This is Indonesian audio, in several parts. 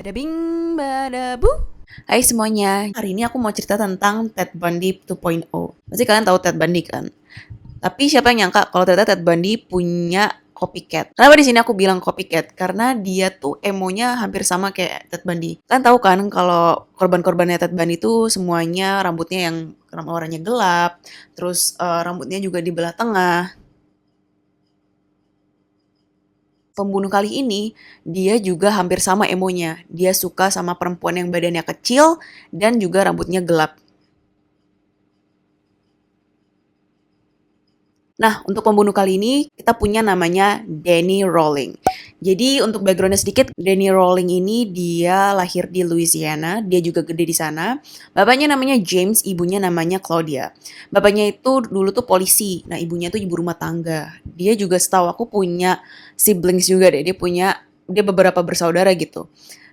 Bada bing, bada bu. Hai semuanya, hari ini aku mau cerita tentang Ted Bundy 2.0. Pasti kalian tahu Ted Bundy kan? Tapi siapa yang nyangka kalau ternyata Ted Bundy punya copycat. Kenapa di sini aku bilang copycat? Karena dia tuh emonya hampir sama kayak Ted Bundy. Kalian tahu kan kalau korban-korbannya Ted Bundy itu semuanya rambutnya yang warnanya gelap, terus rambutnya juga di belah tengah. Pembunuh kali ini, dia juga hampir sama emonya. Dia suka sama perempuan yang badannya kecil dan juga rambutnya gelap. Nah, untuk pembunuh kali ini, kita punya namanya Danny Rawling. Jadi, untuk backgroundnya sedikit, Danny Rawling ini dia lahir di Louisiana, dia juga gede di sana. Bapaknya namanya James, ibunya namanya Claudia. Bapaknya itu dulu tuh polisi, nah ibunya tuh ibu rumah tangga. Dia juga setahu aku punya siblings juga deh, dia beberapa bersaudara gitu.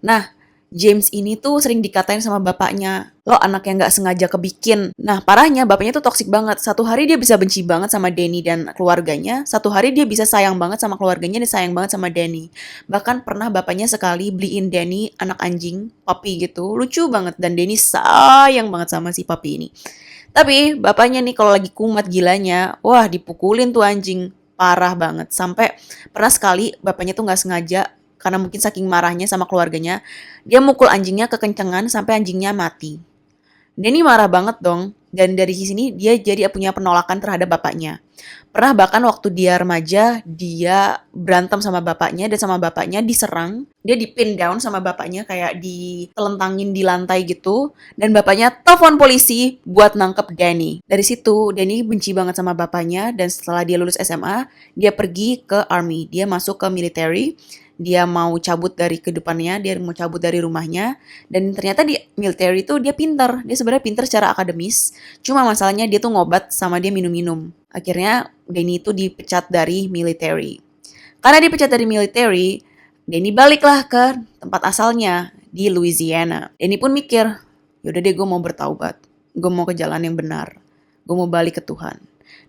Nah, James ini tuh sering dikatain sama bapaknya, lo anak yang gak sengaja kebikin. Nah, parahnya bapaknya tuh toksik banget. Satu hari dia bisa benci banget sama Danny dan keluarganya, satu hari dia bisa sayang banget sama keluarganya dan sayang banget sama Danny. Bahkan pernah bapaknya sekali beliin Danny anak anjing, puppy gitu. Lucu banget, dan Danny sayang banget sama si puppy ini. Tapi bapaknya nih kalau lagi kumat gilanya, wah dipukulin tuh anjing. Parah banget. Sampai pernah sekali bapaknya tuh gak sengaja karena mungkin saking marahnya sama keluarganya, dia mukul anjingnya kekencengan sampai anjingnya mati. Denny marah banget dong, dan dari sini dia jadi punya penolakan terhadap bapaknya. Pernah bahkan waktu dia remaja, dia berantem sama bapaknya, dan sama bapaknya diserang. Dia dipin down sama bapaknya, kayak ditelentangin di lantai gitu. Dan bapaknya telepon polisi buat nangkep Danny. Dari situ, Danny benci banget sama bapaknya, dan setelah dia lulus SMA, dia pergi ke army. Dia masuk ke military. Dia mau cabut dari kehidupannya, dia mau cabut dari rumahnya, dan ternyata di military itu dia pinter. Dia sebenarnya pinter secara akademis, cuma masalahnya dia tuh ngobat sama dia minum-minum. Akhirnya Danny itu dipecat dari military. Karena dipecat dari military, Danny baliklah ke tempat asalnya di Louisiana. Danny pun mikir, yaudah deh gue mau bertaubat, gue mau ke jalan yang benar, gue mau balik ke Tuhan.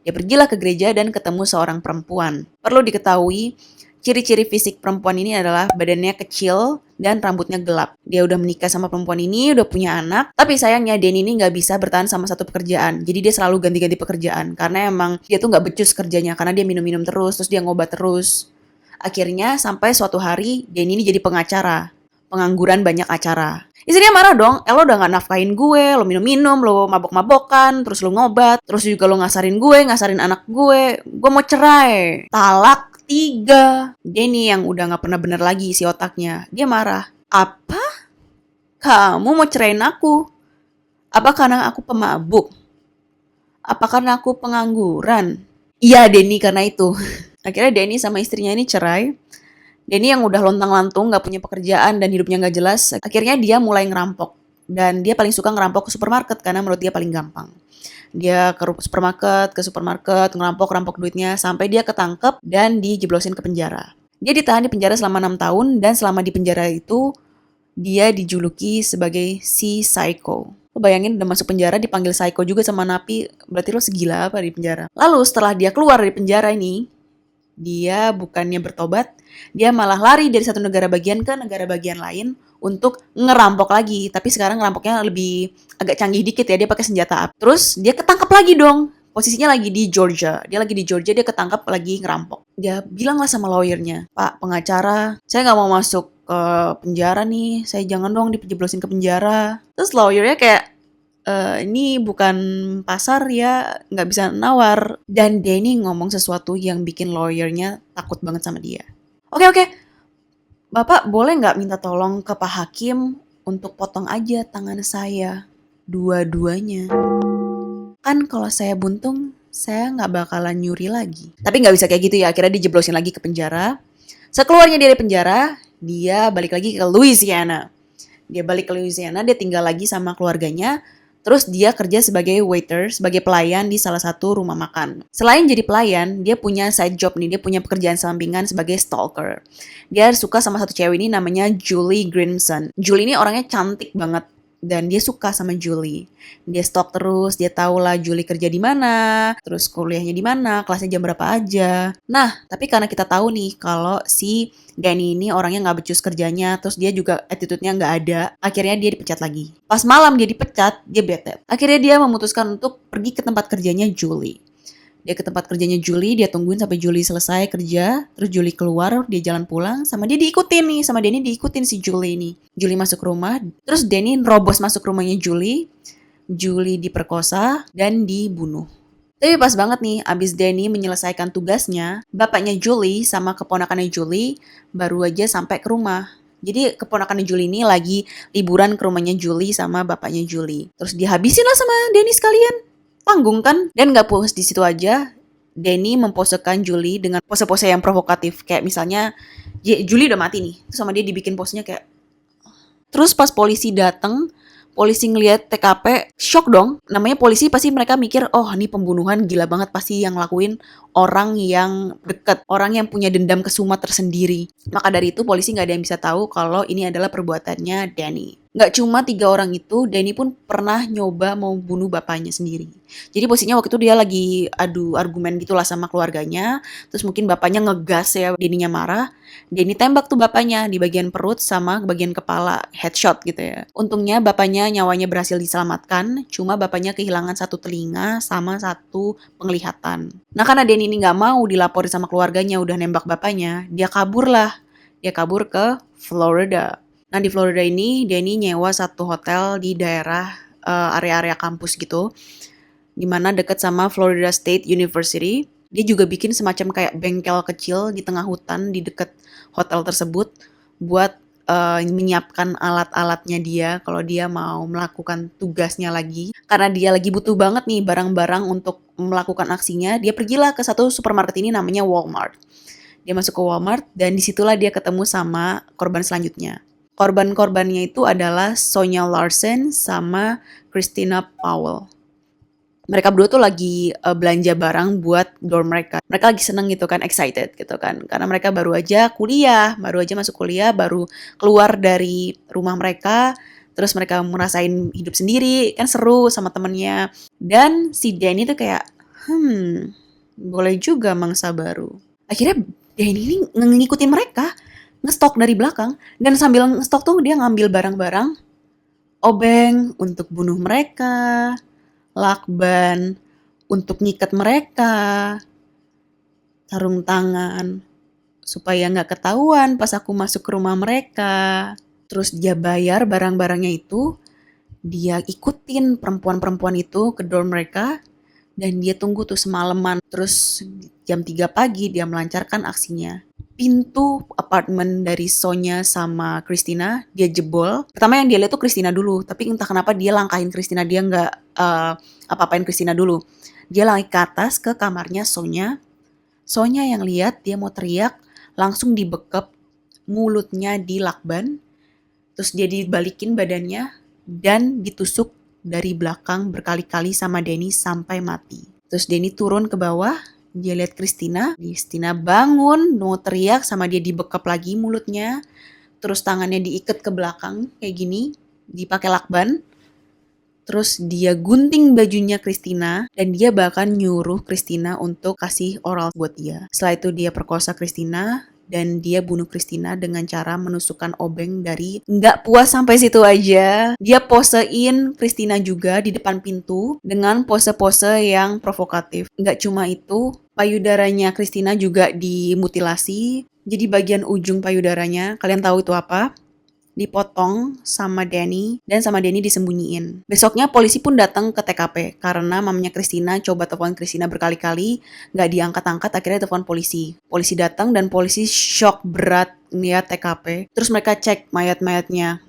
Dia pergilah ke gereja dan ketemu seorang perempuan. Perlu diketahui, ciri-ciri fisik perempuan ini adalah badannya kecil dan rambutnya gelap. Dia udah menikah sama perempuan ini, udah punya anak. Tapi sayangnya Danny ini nggak bisa bertahan sama satu pekerjaan. Jadi dia selalu ganti-ganti pekerjaan. Karena emang dia tuh nggak becus kerjanya. Karena dia minum-minum terus dia ngobat terus. Akhirnya sampai suatu hari Danny ini jadi pengacara. Pengangguran banyak acara. Istrinya marah dong, lo udah gak nafkain gue, lo minum-minum, lo mabok-mabokan, terus lo ngobat, terus juga lo ngasarin gue, ngasarin anak gue mau cerai. Talak 3. Danny yang udah gak pernah bener lagi isi otaknya, dia marah. Apa? Kamu mau cerain aku? Apa karena aku pemabuk? Apa karena aku pengangguran? Iya, Danny karena itu. Akhirnya Danny sama istrinya ini cerai. Danny yang udah lontang-lantung, gak punya pekerjaan dan hidupnya gak jelas, akhirnya dia mulai ngerampok. Dan dia paling suka ngerampok ke supermarket karena menurut dia paling gampang. Dia ke supermarket, ngerampok duitnya, sampai dia ketangkep dan dijeblosin ke penjara. Dia ditahan di penjara selama 6 tahun, dan selama di penjara itu, dia dijuluki sebagai si psycho. Lo bayangin udah masuk penjara dipanggil psycho juga sama napi, berarti lo segila apa di penjara. Lalu setelah dia keluar dari penjara ini, dia bukannya bertobat, dia malah lari dari satu negara bagian ke negara bagian lain untuk ngerampok lagi. Tapi sekarang ngerampoknya lebih agak canggih dikit ya, dia pakai senjata api. Terus dia ketangkap lagi dong. Posisinya lagi di Georgia. Dia lagi di Georgia, dia ketangkap lagi ngerampok. Dia bilang lah sama lawyernya, Pak pengacara, saya nggak mau masuk ke penjara nih. Saya jangan dong dijeblosin ke penjara. Terus lawyernya kayak, ini bukan pasar ya, nggak bisa nawar. Dan Danny ngomong sesuatu yang bikin lawyernya takut banget sama dia. Oke, Bapak boleh nggak minta tolong ke Pak Hakim untuk potong aja tangan saya, dua-duanya. Kan kalau saya buntung, saya nggak bakalan nyuri lagi. Tapi nggak bisa kayak gitu ya, akhirnya dijeblosin lagi ke penjara. Sekeluarnya dari penjara, dia balik lagi ke Louisiana. Dia tinggal lagi sama keluarganya. Terus dia kerja sebagai waiter, sebagai pelayan di salah satu rumah makan. Selain jadi pelayan, dia punya side job nih, dia punya pekerjaan sampingan sebagai stalker. Dia suka sama satu cewek ini namanya Julie Grimson. Julie ini orangnya cantik banget. dan dia suka sama Julie. Dia stalk terus, dia tahu lah Julie kerja di mana, terus kuliahnya di mana, kelasnya jam berapa aja. Nah, tapi karena kita tahu nih kalau si Danny ini orangnya nggak becus kerjanya, terus dia juga attitude-nya nggak ada, akhirnya dia dipecat lagi. Pas malam dia dipecat, dia bete. Akhirnya dia memutuskan untuk pergi ke tempat kerjanya Julie. Dia ke tempat kerjanya Julie, dia tungguin sampai Julie selesai kerja, terus Julie keluar, dia jalan pulang, sama dia diikutin nih, sama Danny diikutin si Julie ini. Julie masuk rumah, terus Danny robos masuk rumahnya Julie, Julie diperkosa dan dibunuh. Tapi pas banget nih, abis Danny menyelesaikan tugasnya, bapaknya Julie sama keponakannya Julie baru aja sampai ke rumah. Jadi keponakannya Julie ini lagi liburan ke rumahnya Julie sama bapaknya Julie. Terus dihabisin lah sama Danny sekalian. Tanggung kan? Dan gak puas di situ aja, Danny memposekan Julie dengan pose-pose yang provokatif. Kayak misalnya, Julie udah mati nih. Terus sama dia dibikin posenya kayak. Terus pas polisi datang, polisi ngeliat TKP, shock dong. Namanya polisi pasti mereka mikir, oh ini pembunuhan gila banget pasti yang lakuin orang yang deket, orang yang punya dendam kesumat tersendiri. Maka dari itu polisi gak ada yang bisa tahu kalau ini adalah perbuatannya Danny. Gak cuma 3 orang itu, Danny pun pernah nyoba mau bunuh bapaknya sendiri. Jadi posisinya waktu itu dia lagi adu argumen gitulah sama keluarganya. Terus mungkin bapaknya ngegas ya, Danny-nya marah. Danny tembak tuh bapaknya di bagian perut sama bagian kepala, headshot gitu ya. Untungnya bapaknya nyawanya berhasil diselamatkan, cuma bapaknya kehilangan 1 telinga sama 1 penglihatan. Nah karena Danny ini gak mau dilaporin sama keluarganya udah nembak bapaknya, dia kabur lah. Dia kabur ke Florida. Nah di Florida ini Danny nyewa 1 hotel di daerah area-area kampus gitu, dimana deket sama Florida State University. Dia juga bikin semacam kayak bengkel kecil di tengah hutan di deket hotel tersebut buat menyiapkan alat-alatnya dia kalau dia mau melakukan tugasnya lagi. Karena dia lagi butuh banget nih barang-barang untuk melakukan aksinya, dia pergilah ke satu supermarket ini namanya Walmart. Dia masuk ke Walmart dan disitulah dia ketemu sama korban selanjutnya. Korban-korbannya itu adalah Sonya Larsen sama Christina Powell. Mereka berdua tuh lagi belanja barang buat dorm mereka. Mereka lagi seneng gitu kan, excited gitu kan. Karena mereka baru aja kuliah, baru aja masuk kuliah, baru keluar dari rumah mereka. Terus mereka ngerasain hidup sendiri, kan seru sama temennya. Dan si Danny tuh kayak, boleh juga mangsa baru. Akhirnya Danny ini ngikutin mereka. Ngestok dari belakang, dan sambil ngestok tuh dia ngambil barang-barang, obeng untuk bunuh mereka, lakban untuk nyikat mereka, sarung tangan supaya nggak ketahuan pas aku masuk ke rumah mereka. Terus dia bayar barang-barangnya itu, dia ikutin perempuan-perempuan itu ke dorm mereka, dan dia tunggu tuh semalaman. Terus jam 3 pagi dia melancarkan aksinya. Pintu apartemen dari Sonya sama Christina dia jebol. Pertama yang dia lihat tuh Christina dulu, tapi entah kenapa dia langkahin Christina, dia nggak apa-apain Christina dulu. Dia lari ke atas ke kamarnya Sonya. Sonya yang lihat, dia mau teriak, langsung dibekep, mulutnya dilakban, terus dia dibalikin badannya dan ditusuk dari belakang berkali-kali sama Danny sampai mati. Terus Danny turun ke bawah. Dia lihat Christina bangun, mau teriak, sama dia dibekap lagi mulutnya. Terus tangannya diikat ke belakang kayak gini, dipakai lakban. Terus dia gunting bajunya Christina, dan dia bahkan nyuruh Christina untuk kasih oral buat dia. Setelah itu dia perkosa Christina, dan dia bunuh Christina dengan cara menusukkan obeng dari. Nggak puas sampai situ aja, dia posein Christina juga di depan pintu dengan pose-pose yang provokatif. Nggak cuma itu, payudaranya Christina juga dimutilasi. Jadi bagian ujung payudaranya, kalian tahu itu apa? Dipotong sama Danny, dan sama Danny disembunyiin. Besoknya polisi pun datang ke TKP karena mamanya Christina coba telepon Christina berkali-kali, nggak diangkat-angkat, akhirnya telepon polisi. Polisi datang dan polisi shock berat ngeliat TKP. Terus mereka cek mayatnya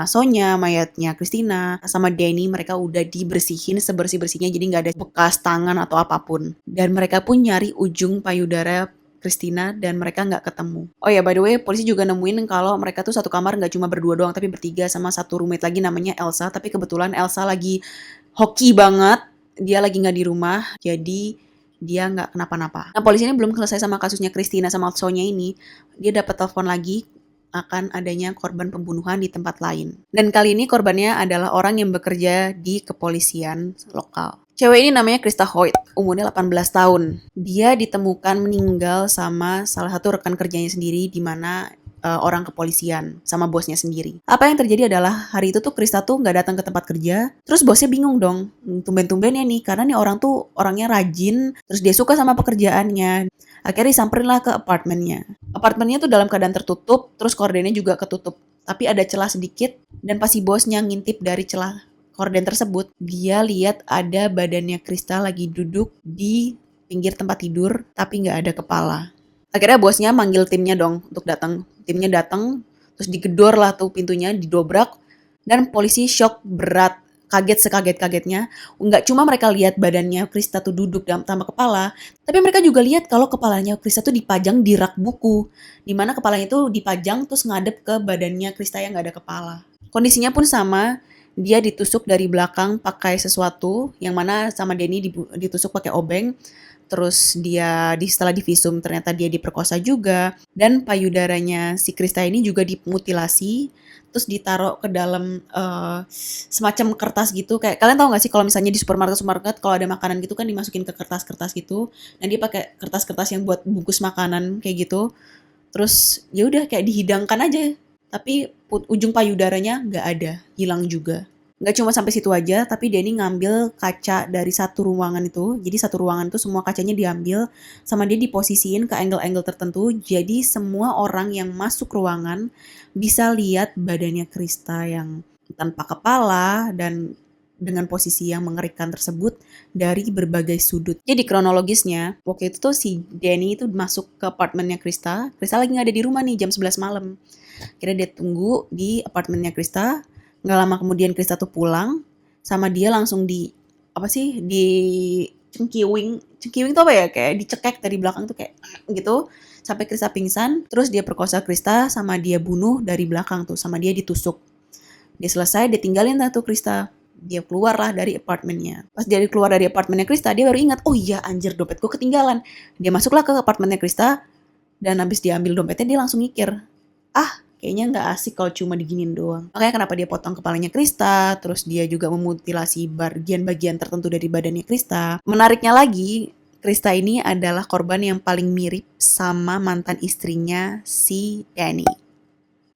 Sonya, mayatnya Christina, sama Danny, mereka udah dibersihin sebersih-bersihnya, jadi nggak ada bekas tangan atau apapun. Dan mereka pun nyari ujung payudara Christina dan mereka nggak ketemu. Oh ya, by the way, polisi juga nemuin kalau mereka tuh satu kamar nggak cuma berdua doang, tapi bertiga sama satu roommate lagi namanya Elsa. Tapi kebetulan Elsa lagi hoki banget, dia lagi nggak di rumah, jadi dia nggak kenapa-napa. Nah polisi ini belum selesai sama kasusnya Christina sama Sonya ini. Dia dapat telepon lagi akan adanya korban pembunuhan di tempat lain. Dan kali ini korbannya adalah orang yang bekerja di kepolisian lokal. Cewek ini namanya Krista Hoyt, umurnya 18 tahun. Dia ditemukan meninggal sama salah satu rekan kerjanya sendiri di mana orang kepolisian sama bosnya sendiri. Apa yang terjadi adalah hari itu tuh Krista tuh nggak datang ke tempat kerja, terus bosnya bingung dong, tumben-tumbennya nih, karena nih orang tuh orangnya rajin, terus dia suka sama pekerjaannya. Akhirnya disamperin lah ke apartemennya. Apartemennya tuh dalam keadaan tertutup, terus kordennya juga ketutup. Tapi ada celah sedikit, dan pas si bosnya ngintip dari celah korden tersebut, dia lihat ada badannya Krista lagi duduk di pinggir tempat tidur, tapi nggak ada kepala. Akhirnya bosnya manggil timnya dong untuk datang. Timnya datang, terus digedor lah tuh pintunya, didobrak, dan polisi shock berat, kaget sekaget-kagetnya. Nggak cuma mereka lihat badannya Krista tuh duduk tanpa kepala, tapi mereka juga lihat kalau kepalanya Krista tuh dipajang di rak buku, di mana kepalanya itu dipajang terus ngadep ke badannya Krista yang nggak ada kepala. Kondisinya pun sama, dia ditusuk dari belakang pakai sesuatu, yang mana sama Denny ditusuk pakai obeng. Terus dia setelah divisum ternyata dia diperkosa juga, dan payudaranya si Krista ini juga dimutilasi, terus ditaruh ke dalam semacam kertas gitu. Kayak kalian tahu nggak sih kalau misalnya di supermarket kalau ada makanan gitu kan dimasukin ke kertas-kertas gitu, dan dia pakai kertas-kertas yang buat bungkus makanan kayak gitu. Terus ya udah kayak dihidangkan aja, tapi ujung payudaranya nggak ada, hilang juga. Nggak cuma sampai situ aja, tapi Denny ngambil kaca dari satu ruangan itu. Jadi satu ruangan itu semua kacanya diambil, sama dia diposisiin ke angle-angle tertentu. Jadi semua orang yang masuk ruangan bisa lihat badannya Krista yang tanpa kepala dan dengan posisi yang mengerikan tersebut dari berbagai sudut. Jadi kronologisnya, waktu itu tuh si Denny itu masuk ke apartemennya Krista. Krista lagi nggak ada di rumah nih, jam 11 malam. Kira dia tunggu di apartemennya Krista. Nggak lama kemudian Krista tuh pulang, sama dia langsung di cengkiwing tuh apa ya, kayak dicekek dari belakang tuh kayak gitu, sampai Krista pingsan. Terus dia perkosa Krista sama dia bunuh dari belakang tuh, sama dia ditusuk. Dia selesai, dia tinggalin lah tuh Krista. Dia keluar lah dari apartemennya. Pas dia keluar dari apartemennya Krista, dia baru ingat, oh iya anjir, dompet gue ketinggalan. Dia masuklah ke apartemennya Krista, dan habis dia ambil dompetnya dia langsung mikir, kayaknya nggak asik kalau cuma diginin doang. Makanya kenapa dia potong kepalanya Krista, terus dia juga memutilasi bagian-bagian tertentu dari badannya Krista. Menariknya lagi, Krista ini adalah korban yang paling mirip sama mantan istrinya si Danny.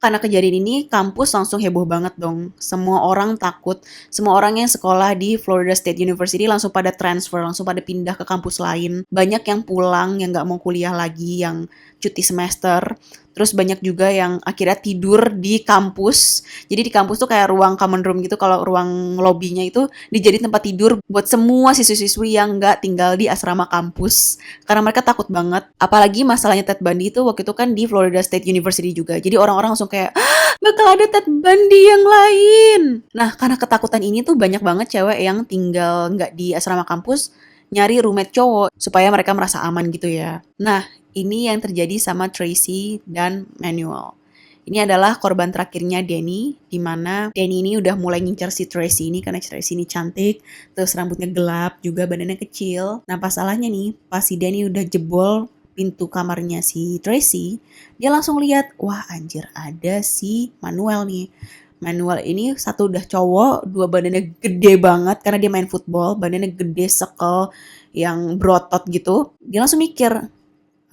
Karena kejadian ini, kampus langsung heboh banget dong. Semua orang takut, semua orang yang sekolah di Florida State University langsung pada transfer, langsung pada pindah ke kampus lain. Banyak yang pulang, yang nggak mau kuliah lagi, yang cuti semester. Terus banyak juga yang akhirnya tidur di kampus. Jadi di kampus tuh kayak ruang common room gitu, kalau ruang lobbynya itu dijadiin tempat tidur buat semua siswi-siswi yang nggak tinggal di asrama kampus. Karena mereka takut banget. Apalagi masalahnya Ted Bundy itu waktu itu kan di Florida State University juga. Jadi orang-orang langsung kayak, bakal ada Ted Bundy yang lain. Nah, karena ketakutan ini tuh banyak banget cewek yang tinggal nggak di asrama kampus, nyari roommate cowok supaya mereka merasa aman gitu ya. Nah, ini yang terjadi sama Tracy dan Manuel. Ini adalah korban terakhirnya Danny, di mana Danny ini udah mulai ngincar si Tracy ini karena Tracy ini cantik, terus rambutnya gelap, juga badannya kecil. Nah, pasalahnya nih, pas si Danny udah jebol pintu kamarnya si Tracy, dia langsung lihat, wah anjir, ada si Manuel nih. Manuel ini satu udah cowok, dua badannya gede banget karena dia main football, badannya gede sekel yang berotot gitu. Dia langsung mikir,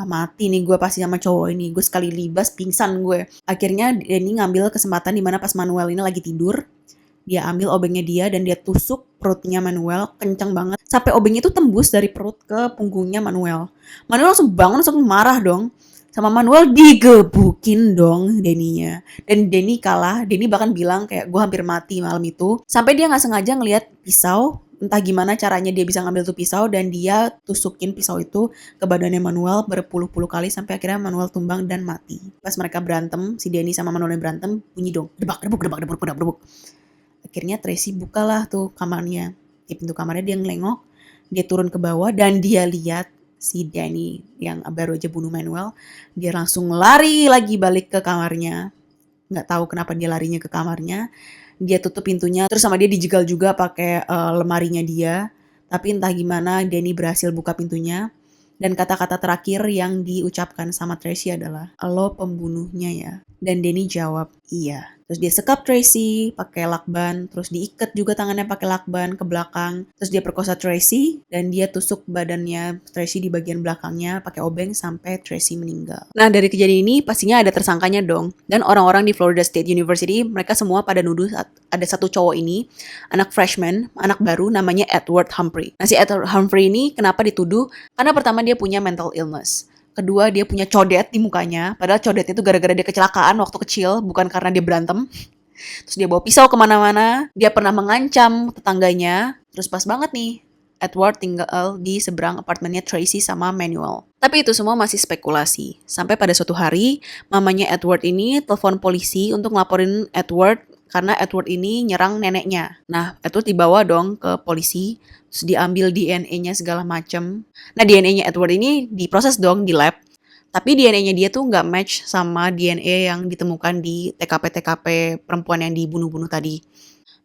mati nih gue pasti sama cowok ini, gue sekali libas pingsan gue. Akhirnya Danny ngambil kesempatan dimana pas Manuel ini lagi tidur, dia ambil obengnya dia dan dia tusuk perutnya Manuel kencang banget sampai obengnya itu tembus dari perut ke punggungnya Manuel. Manuel langsung bangun, langsung marah dong. Sama Manuel digebukin dong Danny-nya. Dan Danny kalah. Danny bahkan bilang kayak gue hampir mati malam itu. Sampai dia gak sengaja ngelihat pisau. Entah gimana caranya dia bisa ngambil tuh pisau. Dan dia tusukin pisau itu ke badannya Manuel berpuluh-puluh kali. Sampai akhirnya Manuel tumbang dan mati. Pas mereka berantem, si Danny sama Manuel berantem, bunyi dong. Debak. Akhirnya Tracy bukalah tuh kamarnya. Di pintu kamarnya dia ngelengok. Dia turun ke bawah dan dia lihat si Danny yang baru aja bunuh Manuel. Dia langsung lari lagi balik ke kamarnya. Nggak tahu kenapa dia larinya ke kamarnya. Dia tutup pintunya. Terus sama dia dijegal juga pakai lemarinya dia. Tapi entah gimana Danny berhasil buka pintunya. Dan kata-kata terakhir yang diucapkan sama Tracy adalah, "Lo pembunuhnya ya?" Dan Danny jawab, "Iya." Terus dia sekap Tracy pakai lakban, terus diikat juga tangannya pakai lakban ke belakang. Terus dia perkosa Tracy dan dia tusuk badannya Tracy di bagian belakangnya pakai obeng sampai Tracy meninggal. Nah, dari kejadian ini pastinya ada tersangkanya dong. Dan orang-orang di Florida State University, mereka semua pada nuduh ada satu cowok ini, anak freshman, anak baru namanya Edward Humphrey. Nah, si Edward Humphrey ini kenapa dituduh? Karena pertama dia punya mental illness. Kedua, dia punya codet di mukanya. Padahal codetnya itu gara-gara dia kecelakaan waktu kecil, bukan karena dia berantem. Terus dia bawa pisau kemana-mana. Dia pernah mengancam tetangganya. Terus pas banget nih, Edward tinggal di seberang apartemennya Tracy sama Manuel. Tapi itu semua masih spekulasi. Sampai pada suatu hari, mamanya Edward ini telepon polisi untuk ngelaporin Edward karena Edward ini nyerang neneknya. Nah, Edward dibawa dong ke polisi, terus diambil DNA-nya segala macem. Nah, DNA-nya Edward ini diproses dong di lab. Tapi DNA-nya dia tuh nggak match sama DNA yang ditemukan di TKP-TKP perempuan yang dibunuh-bunuh tadi.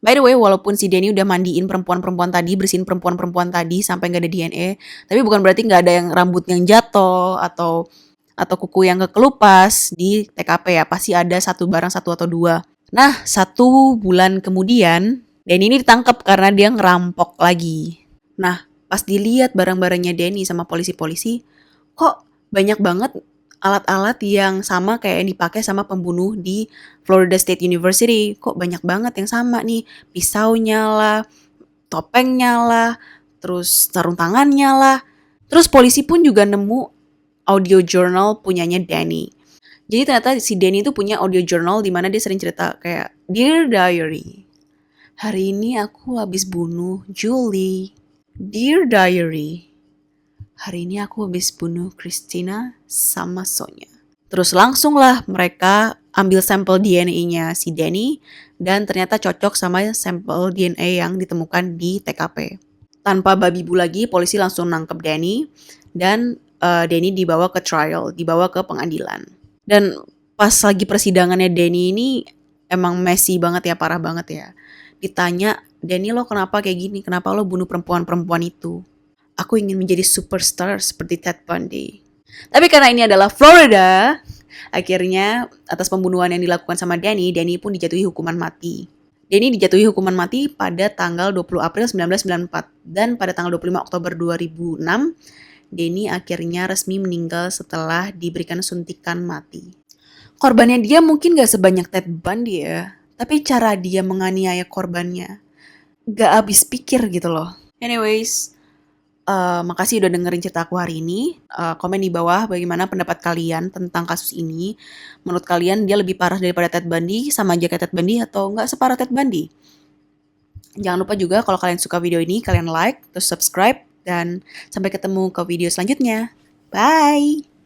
By the way, walaupun si Danny udah mandiin perempuan-perempuan tadi, bersihin perempuan-perempuan tadi sampai nggak ada DNA, tapi bukan berarti nggak ada yang rambut yang jatuh atau kuku yang kekelupas di TKP ya. Pasti ada barang satu atau dua. Nah, 1 bulan kemudian, Danny ini ditangkap karena dia ngerampok lagi. Nah, pas dilihat barang-barangnya Danny sama polisi-polisi, kok banyak banget alat-alat yang sama kayak yang dipakai sama pembunuh di Florida State University. Kok banyak banget yang sama nih, pisaunya lah, topengnya lah, terus sarung tangannya lah. Terus polisi pun juga nemu audio journal punyanya Danny. Jadi ternyata si Danny itu punya audio journal di mana dia sering cerita kayak, "Dear Diary, hari ini aku habis bunuh Julie. Dear Diary, hari ini aku habis bunuh Christina sama Sonia." Terus langsung lah mereka ambil sampel DNA-nya si Danny dan ternyata cocok sama sampel DNA yang ditemukan di TKP. Tanpa babi bu lagi, polisi langsung nangkep Danny dan Danny dibawa ke trial, dibawa ke pengadilan. Dan pas lagi persidangannya Danny ini emang messy banget ya, parah banget ya. Ditanya, "Danny, lo kenapa kayak gini? Kenapa lo bunuh perempuan-perempuan itu?" "Aku ingin menjadi superstar seperti Ted Bundy." Tapi karena ini adalah Florida, akhirnya atas pembunuhan yang dilakukan sama Danny pun dijatuhi hukuman mati. Danny dijatuhi hukuman mati pada tanggal 20 April 1994 dan pada tanggal 25 Oktober 2006, Danny akhirnya resmi meninggal setelah diberikan suntikan mati. Korbannya dia mungkin gak sebanyak Ted Bundy ya, tapi cara dia menganiaya korbannya gak habis pikir gitu loh. Anyways, makasih udah dengerin cerita aku hari ini. Komen di bawah bagaimana pendapat kalian tentang kasus ini. Menurut kalian dia lebih parah daripada Ted Bundy, sama aja kayak Ted Bundy, atau nggak separah Ted Bundy? Jangan lupa juga kalau kalian suka video ini, kalian like, terus subscribe, dan sampai ketemu ke video selanjutnya. Bye!